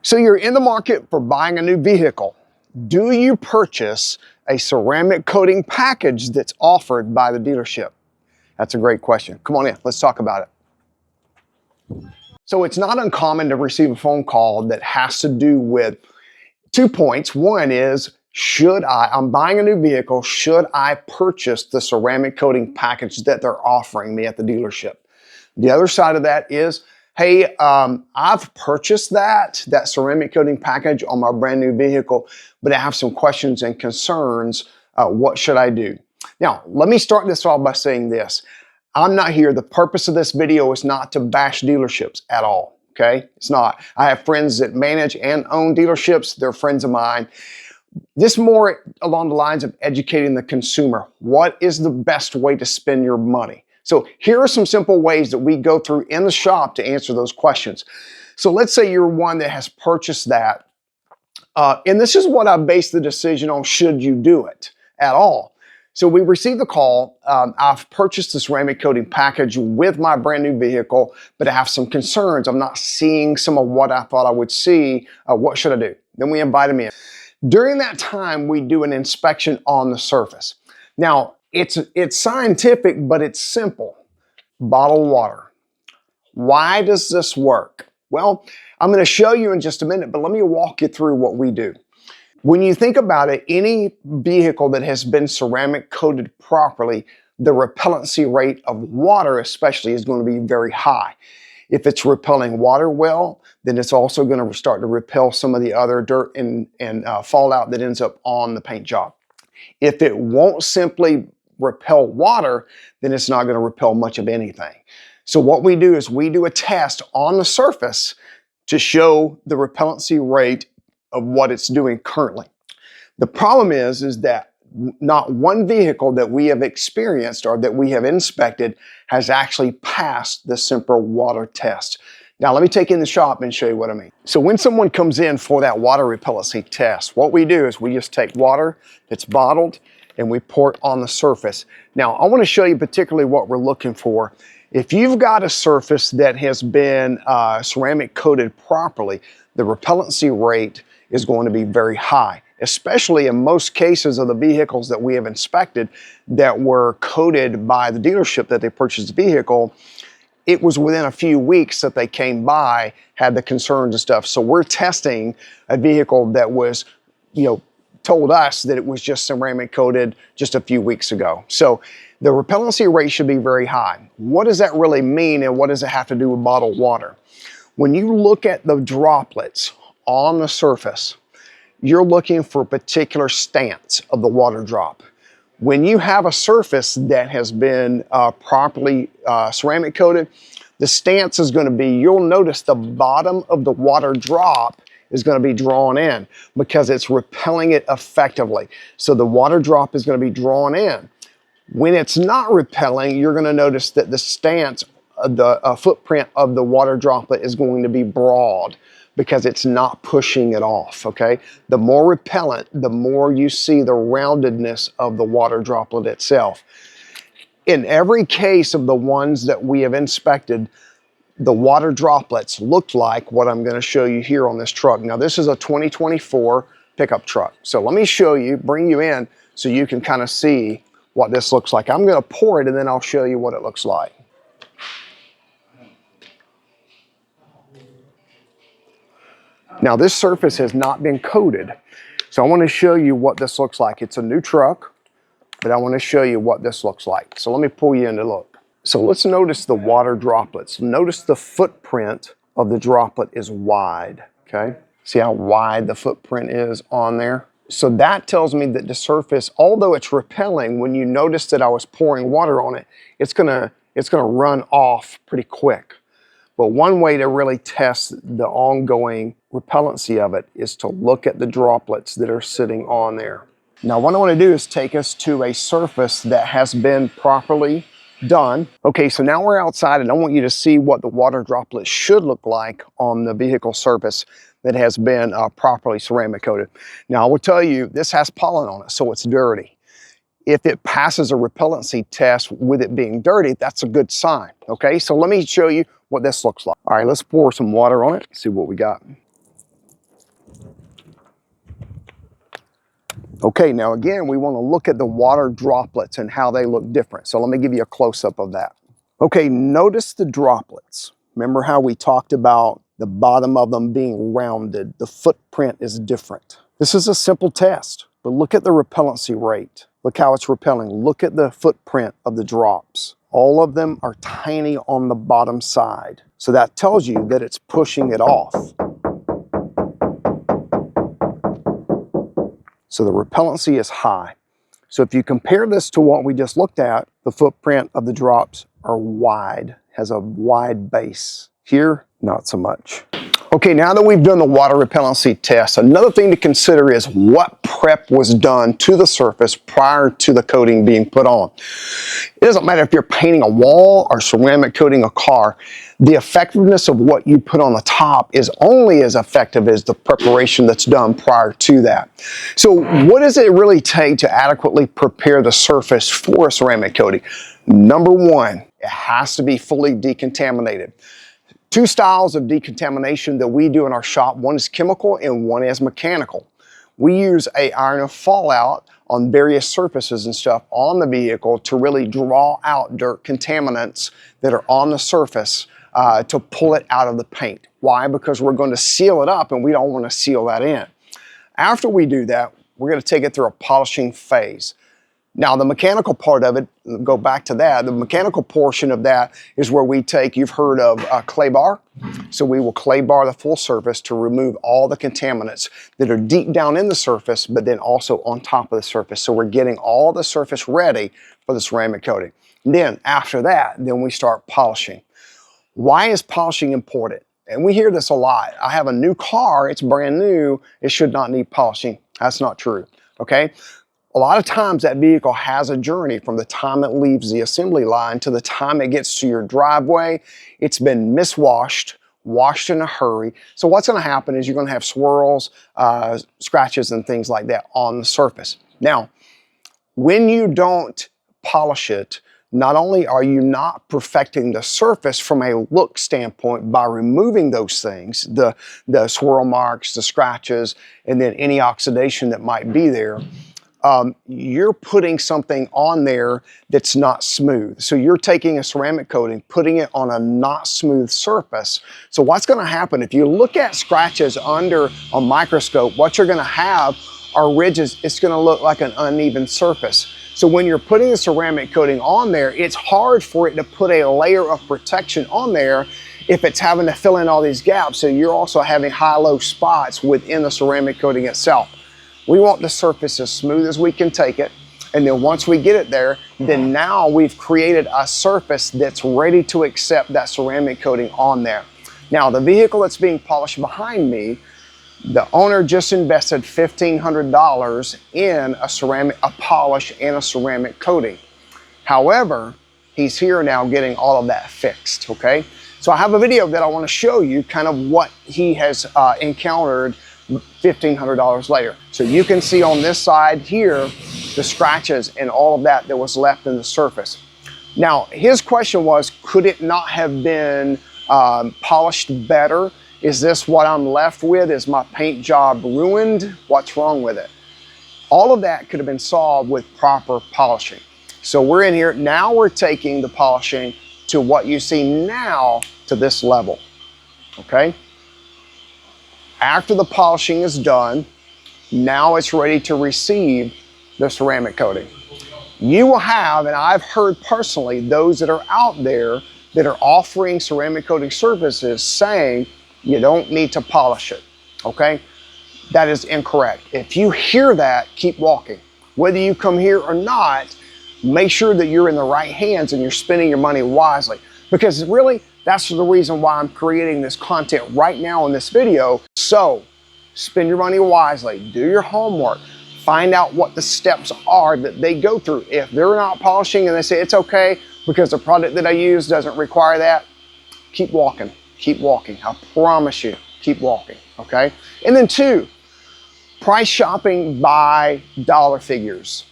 So you're in the market for buying a new vehicle. Do you purchase a ceramic coating package that's offered by the dealership? That's a great question. Come on in, let's talk about it. So it's not uncommon to receive a phone call that has to do with 2 points. One is, I'm buying a new vehicle, should I purchase the ceramic coating package that they're offering me at the dealership? The other side of that is, hey, I've purchased that ceramic coating package on my brand new vehicle, but I have some questions and concerns. What should I do? Now, let me start this off by saying this. I'm not here. The purpose of this video is not to bash dealerships at all. Okay? It's not. I have friends that manage and own dealerships. They're friends of mine. This is more along the lines of educating the consumer. What is the best way to spend your money? So here are some simple ways that we go through in the shop to answer those questions. So let's say you're one that has purchased that. And this is what I base the decision on, should you do it at all. So we received the call. I've purchased the ceramic coating package with my brand new vehicle, but I have some concerns. I'm not seeing some of what I thought I would see. What should I do? Then we invite them in. During that time, we do an inspection on the surface. Now, it's scientific, but it's simple. Bottled water. Why does this work? Well, I'm going to show you in just a minute, but let me walk you through what we do. When you think about it, any vehicle that has been ceramic coated properly, the repellency rate of water especially is going to be very high. If it's repelling water well, then it's also going to start to repel some of the other dirt and fallout that ends up on the paint job. If it won't simply repel water, then it's not going to repel much of anything. So what we do is we do a test on the surface to show the repellency rate of what it's doing currently. The problem is that not one vehicle that we have experienced or that we have inspected has actually passed the simple water test. Now let me take you in the shop and show you what I mean. So when someone comes in for that water repellency test, what we do is we just take water that's bottled and we pour it on the surface. Now I want to show you particularly what we're looking for. If you've got a surface that has been ceramic coated properly, the repellency rate is going to be very high, especially in most cases of the vehicles that we have inspected that were coated by the dealership that they purchased the vehicle. It was within a few weeks that they came by, had the concerns and stuff. So we're testing a vehicle that was, told us that it was just ceramic coated just a few weeks ago. So the repellency rate should be very high. What does that really mean, and what does it have to do with bottled water? When you look at the droplets on the surface, you're looking for a particular stance of the water drop. When you have a surface that has been properly ceramic coated, the stance is going to be, you'll notice the bottom of the water drop is going to be drawn in because it's repelling it effectively. So the water drop is going to be drawn in. When it's not repelling, you're going to notice that the stance, the footprint of the water droplet is going to be broad because it's not pushing it off, okay? The more repellent, the more you see the roundedness of the water droplet itself. In every case of the ones that we have inspected, the water droplets looked like what I'm going to show you here on this truck. Now, this is a 2024 pickup truck. So let me show you, bring you in so you can kind of see what this looks like. I'm going to pour it and then I'll show you what it looks like. Now, this surface has not been coated. So I want to show you what this looks like. It's a new truck, but I want to show you what this looks like. So let me pull you in to look. So let's notice the water droplets. Notice the footprint of the droplet is wide, okay? See how wide the footprint is on there? So that tells me that the surface, although it's repelling, when you notice that I was pouring water on it, it's gonna run off pretty quick. But one way to really test the ongoing repellency of it is to look at the droplets that are sitting on there. Now what I want to do is take us to a surface that has been properly done. Okay, so now we're outside and I want you to see what the water droplets should look like on the vehicle surface that has been properly ceramic coated. Now I will tell you, this has pollen on it, so it's dirty. If it passes a repellency test with it being dirty, that's a good sign, okay? So let me show you what this looks like. All right, let's pour some water on it, see what we got. Okay, now again, we want to look at the water droplets and how they look different. So let me give you a close-up of that. Okay, notice the droplets. Remember how we talked about the bottom of them being rounded? The footprint is different. This is a simple test, but look at the repellency rate. Look how it's repelling. Look at the footprint of the drops. All of them are tiny on the bottom side. So that tells you that it's pushing it off. So the repellency is high. So if you compare this to what we just looked at, the footprint of the drops are wide, has a wide base. Here, not so much. Okay, now that we've done the water repellency test, another thing to consider is what prep was done to the surface prior to the coating being put on. It doesn't matter if you're painting a wall or ceramic coating a car, the effectiveness of what you put on the top is only as effective as the preparation that's done prior to that. So what does it really take to adequately prepare the surface for a ceramic coating? Number one, it has to be fully decontaminated. Two styles of decontamination that we do in our shop. One is chemical and one is mechanical. We use an iron fallout on various surfaces and stuff on the vehicle to really draw out dirt contaminants that are on the surface to pull it out of the paint. Why? Because we're going to seal it up and we don't want to seal that in. After we do that, we're going to take it through a polishing phase. Now the mechanical part of it, go back to that, the mechanical portion of that is where we take, you've heard of clay bar. So we will clay bar the full surface to remove all the contaminants that are deep down in the surface, but then also on top of the surface. So we're getting all the surface ready for the ceramic coating. Then after that, then we start polishing. Why is polishing important? And we hear this a lot. I have a new car, it's brand new, it should not need polishing. That's not true, okay? A lot of times that vehicle has a journey from the time it leaves the assembly line to the time it gets to your driveway. It's been miswashed, washed in a hurry. So what's going to happen is you're going to have swirls, scratches and things like that on the surface. Now, when you don't polish it, not only are you not perfecting the surface from a look standpoint by removing those things, the swirl marks, the scratches, and then any oxidation that might be there, you're putting something on there that's not smooth. So you're taking a ceramic coating, putting it on a not smooth surface. So what's going to happen if you look at scratches under a microscope, what you're going to have are ridges. It's going to look like an uneven surface. So when you're putting a ceramic coating on there, it's hard for it to put a layer of protection on there if it's having to fill in all these gaps. So you're also having high-low spots within the ceramic coating itself. We want the surface as smooth as we can take it. And then once we get it there, then now we've created a surface that's ready to accept that ceramic coating on there. Now the vehicle that's being polished behind me, the owner just invested $1,500 in a polish and a ceramic coating. However, he's here now getting all of that fixed, okay? So I have a video that I want to show you kind of what he has encountered $1,500 later. So you can see on this side here, the scratches and all of that was left in the surface. Now, his question was, could it not have been polished better? Is this what I'm left with? Is my paint job ruined? What's wrong with it? All of that could have been solved with proper polishing. So we're in here, now we're taking the polishing to what you see now to this level, okay? After the polishing is done, now it's ready to receive the ceramic coating. You will have, and I've heard personally, those that are out there that are offering ceramic coating services saying you don't need to polish it, okay? That is incorrect. If you hear that, keep walking. Whether you come here or not, make sure that you're in the right hands and you're spending your money wisely. Because really, that's the reason why I'm creating this content right now in this video. So, spend your money wisely, do your homework, find out what the steps are that they go through. If they're not polishing and they say it's okay because the product that I use doesn't require that, keep walking, keep walking. I promise you, keep walking, okay? And then two, price shopping by dollar figures.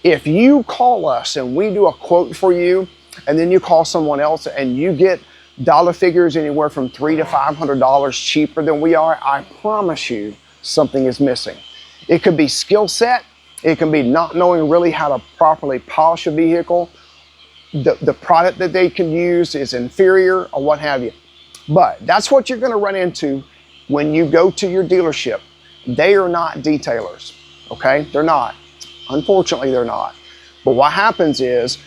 If you call us and we do a quote for you, and then you call someone else and you get dollar figures anywhere from $300 to $500 cheaper than we are, I promise you something is missing. It could be skill set, It can be not knowing really how to properly polish a vehicle. The product that they can use is inferior or what have you. But that's what you're going to run into when you go to your dealership. They are not detailers, okay? They're not. Unfortunately, they're not. But what happens is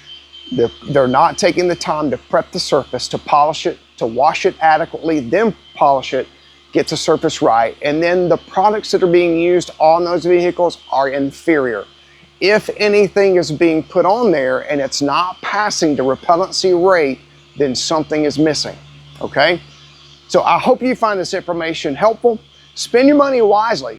they're not taking the time to prep the surface, to polish it, to wash it adequately, then polish it, get the surface right, and then the products that are being used on those vehicles are inferior. If anything is being put on there and it's not passing the repellency rate, then something is missing, okay? So I hope you find this information helpful. Spend your money wisely.